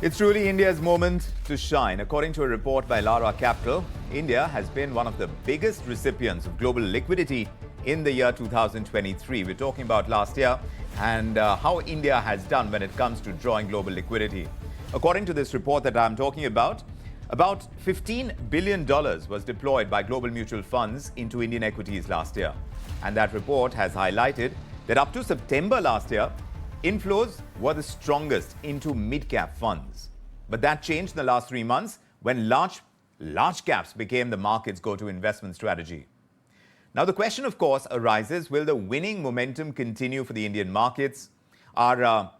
It's truly India's moment to shine. According to a report by Elara Capital, India has been one of the biggest recipients of global liquidity in the year 2023. We're talking about last year and how India has done when it comes to drawing global liquidity. According to this report that I'm talking about $15 billion was deployed by global mutual funds into Indian equities last year. And that report has highlighted that up to September last year, inflows were the strongest into mid-cap funds. But that changed in the last 3 months when large caps became the market's go-to investment strategy. Now, the question, of course, arises, will the winning momentum continue for the Indian markets? Are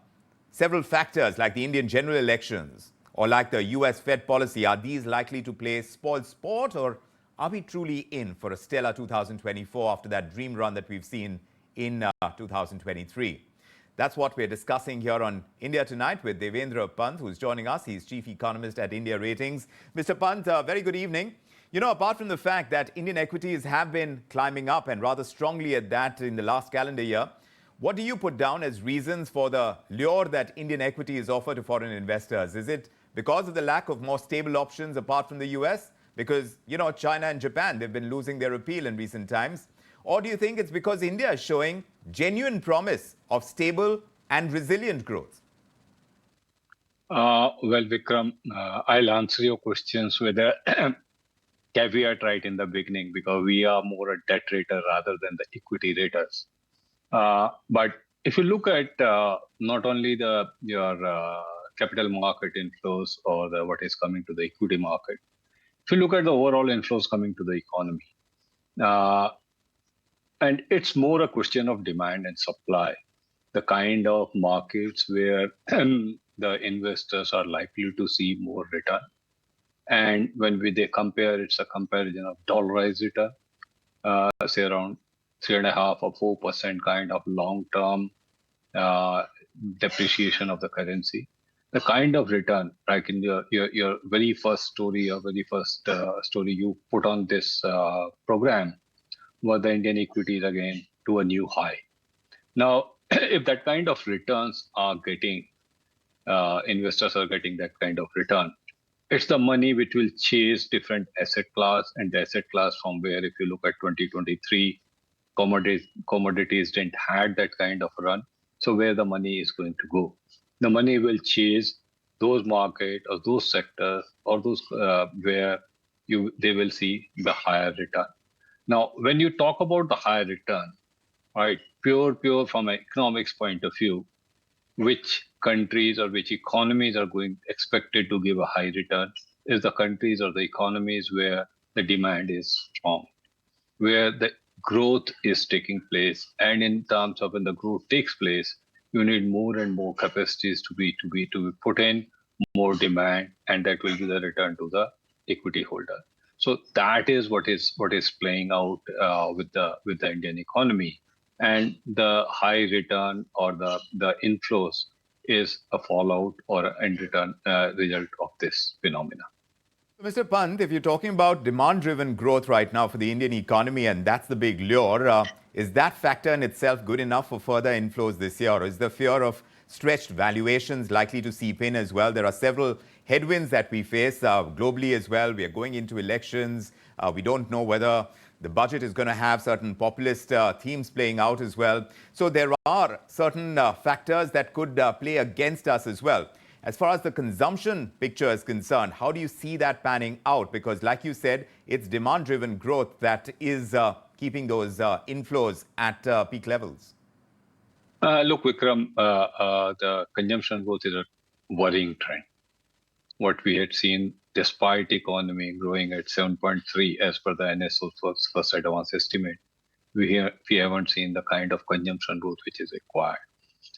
several factors like the Indian general elections or like the US Fed policy, are these likely to play spoilsport, or are we truly in for a stellar 2024 after that dream run that we've seen in 2023? That's what we're discussing here on India Tonight with Devendra Pant, who's joining us. He's Chief Economist at India Ratings. Mr. Pant, very good evening. You know, apart from the fact that Indian equities have been climbing up and rather strongly at that in the last calendar year, what do you put down as reasons for the lure that Indian equities offer to foreign investors? Is it because of the lack of more stable options apart from the US? Because, you know, China and Japan, they've been losing their appeal in recent times. Or do you think it's because India is showing genuine promise of stable and resilient growth? Well, Vikram, I'll answer your questions with a caveat right in the beginning, because we are more a debt rater rather than the equity raters. But if you look at not only your capital market inflows or what is coming to the equity market, if you look at the overall inflows coming to the economy, and it's more a question of demand and supply, the kind of markets where the investors are likely to see more return. And when they compare, it's a comparison of dollarized return, say around 3.5 or 4% kind of long-term depreciation of the currency. The kind of return, like in your very first story, story you put on this program, were the Indian equities again to a new high. Now, if that kind of returns are getting, investors are getting that kind of return, it's the money which will chase different asset class, and the asset class from where, if you look at 2023, commodities didn't had that kind of run. So where the money is going to go? The money will chase those markets or those sectors or those where they will see the higher return. Now, when you talk about the higher return, right, pure from an economics point of view, which countries or which economies are expected to give a high return is the countries or the economies where the demand is strong, where the growth is taking place. And in terms of when the growth takes place, you need more and more capacities to be put in, more demand, and that will give the return to the equity holder. So that is what is playing out with the Indian economy, and the high return or the inflows is a fallout or an end return result of this phenomena. Mr. Pant, if you're talking about demand-driven growth right now for the Indian economy, and that's the big lure, is that factor in itself good enough for further inflows this year? Or is the fear of stretched valuations likely to seep in as well? There are several headwinds that we face globally as well. We are going into elections. We don't know whether the budget is going to have certain populist themes playing out as well. So there are certain factors that could play against us as well. As far as the consumption picture is concerned, how do you see that panning out? Because like you said, it's demand-driven growth that is keeping those inflows at peak levels. Look, Vikram, the consumption growth is a worrying trend. What we had seen, despite economy growing at 7.3 as per the NSO's first advance estimate, we haven't seen the kind of consumption growth which is required.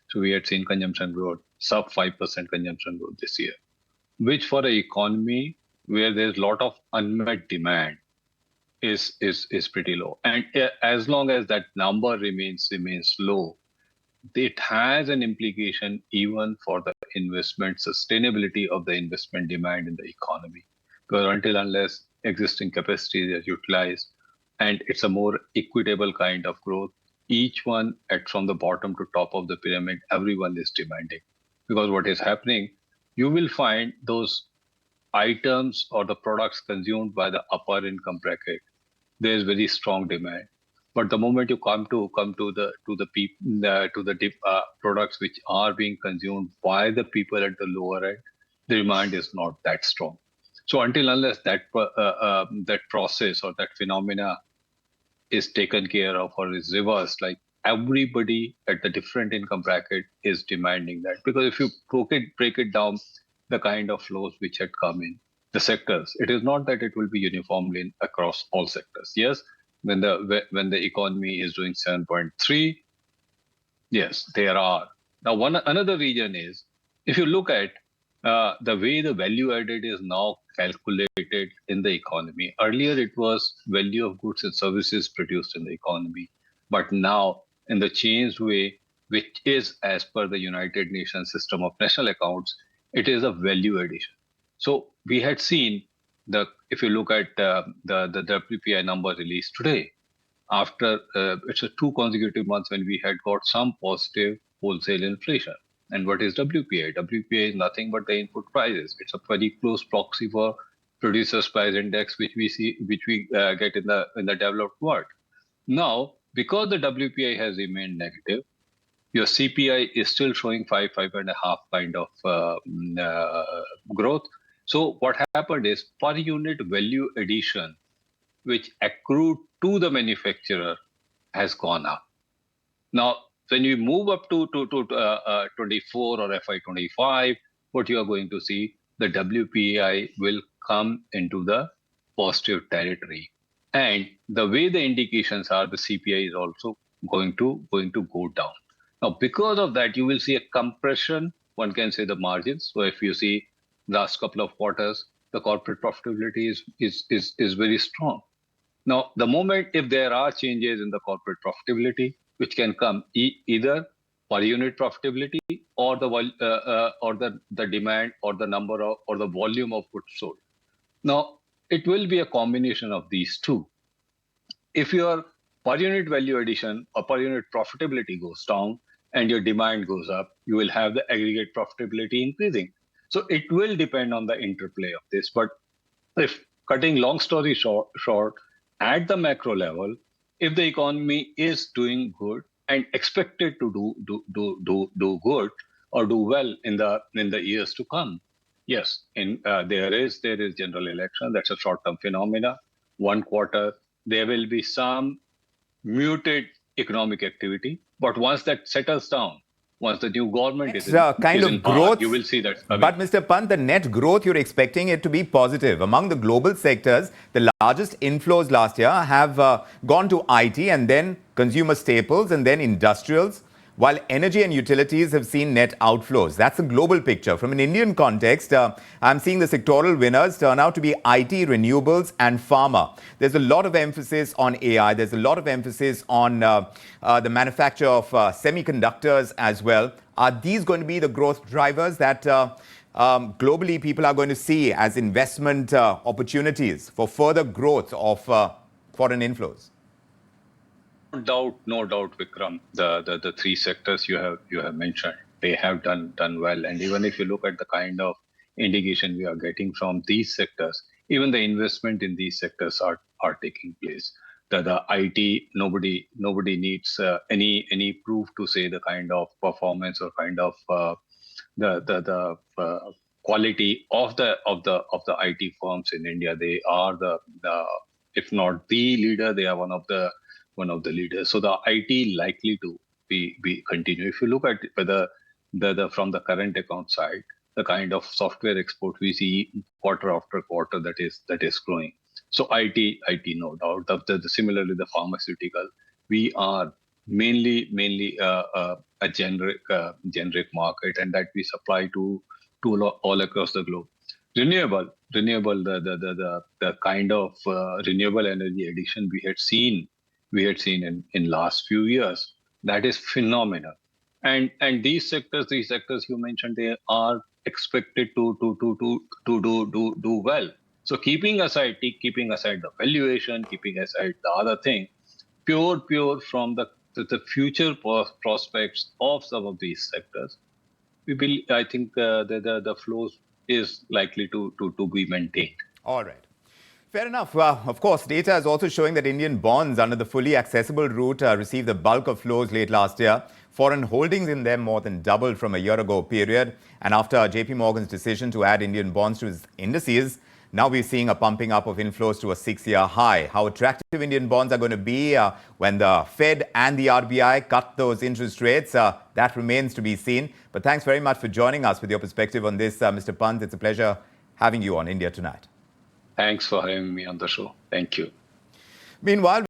So we had seen consumption growth, sub 5% consumption growth this year, which for an economy where there's a lot of unmet demand is pretty low. And as long as that number remains low, it has an implication even for the investment sustainability of the investment demand in the economy. Because unless existing capacity is utilized and it's a more equitable kind of growth, each one from the bottom to top of the pyramid, everyone is demanding. Because what is happening, you will find those items or the products consumed by the upper income bracket, there is very strong demand. But the moment you come to the products which are being consumed by the people at the lower end, the demand is not that strong. So until unless that process or that phenomena is taken care of or is reversed, like everybody at the different income bracket is demanding that. Because if you break it down, the kind of flows which had come in the sectors, it is not that it will be uniformly across all sectors. Yes, when the economy is doing 7.3, yes, there are. Now, one another region is, if you look at the way the value added is now calculated in the economy. Earlier, it was value of goods and services produced in the economy, but now in the changed way, which is as per the United Nations system of national accounts, it is a value addition. So we had seen if you look at the WPI number released today, after it's a 2 consecutive months when we had got some positive wholesale inflation. And what is WPI? WPI is nothing but the input prices. It's a very close proxy for producers price index, which we get in the developed world. Now, because the WPI has remained negative, your CPI is still showing 5.5 kind of growth. So what happened is per unit value addition which accrued to the manufacturer has gone up. Now, when you move up to 24 or FY25, what you are going to see, the WPI will come into the positive territory. And the way the indications are, the CPI is also going to go down. Now, because of that, you will see a compression, one can say the margins. So if you see last couple of quarters, the corporate profitability is very strong. Now, the moment if there are changes in the corporate profitability, which can come either per unit profitability or the demand or the number of or the volume of goods sold. Now, it will be a combination of these two. If your per unit value addition or per unit profitability goes down and your demand goes up, you will have the aggregate profitability increasing. So it will depend on the interplay of this. But if cutting long story short, at the macro level, if the economy is doing good and expected to do good or do well in the years to come, yes, there is general election. That's a short-term phenomena. 1 quarter there will be some muted economic activity, but once that settles down, once the new government is in power, you will see that coming. But Mr. Pant, the net growth, you're expecting it to be positive. Among the global sectors, the largest inflows last year have gone to IT and then consumer staples and then industrials, while energy and utilities have seen net outflows. That's a global picture. From an Indian context, I'm seeing the sectoral winners turn out to be IT, renewables, and pharma. There's a lot of emphasis on AI. There's a lot of emphasis on the manufacture of semiconductors as well. Are these going to be the growth drivers that globally people are going to see as investment opportunities for further growth of foreign inflows? No doubt, Vikram. The three sectors you have mentioned, they have done well. And even if you look at the kind of indication we are getting from these sectors, even the investment in these sectors are taking place. The IT, nobody needs any proof to say the kind of performance or kind of the quality of the IT firms in India. They are the if not the leader, they are one of the leaders. So the IT likely to be continue. If you look at whether from the current account side, the kind of software export we see quarter after quarter that is growing. So IT no doubt. Similarly, the pharmaceutical, we are mainly a generic market, and that we supply to all across the globe. Renewable, the kind of renewable energy addition we had seen in last few years, that is phenomenal. And these sectors you mentioned, they are expected to do well. So keeping aside the valuation, keeping aside the other thing, pure from the future prospects of some of these sectors, I think the flows is likely to be maintained. All right. Fair enough. Of course, data is also showing that Indian bonds under the fully accessible route received the bulk of flows late last year. Foreign holdings in them more than doubled from a year ago period. And after JP Morgan's decision to add Indian bonds to its indices, now we're seeing a pumping up of inflows to a 6-year high. How attractive Indian bonds are going to be when the Fed and the RBI cut those interest rates, that remains to be seen. But thanks very much for joining us with your perspective on this, Mr. Pant. It's a pleasure having you on India Tonight. Thanks for having me on the show. Thank you. Meanwhile,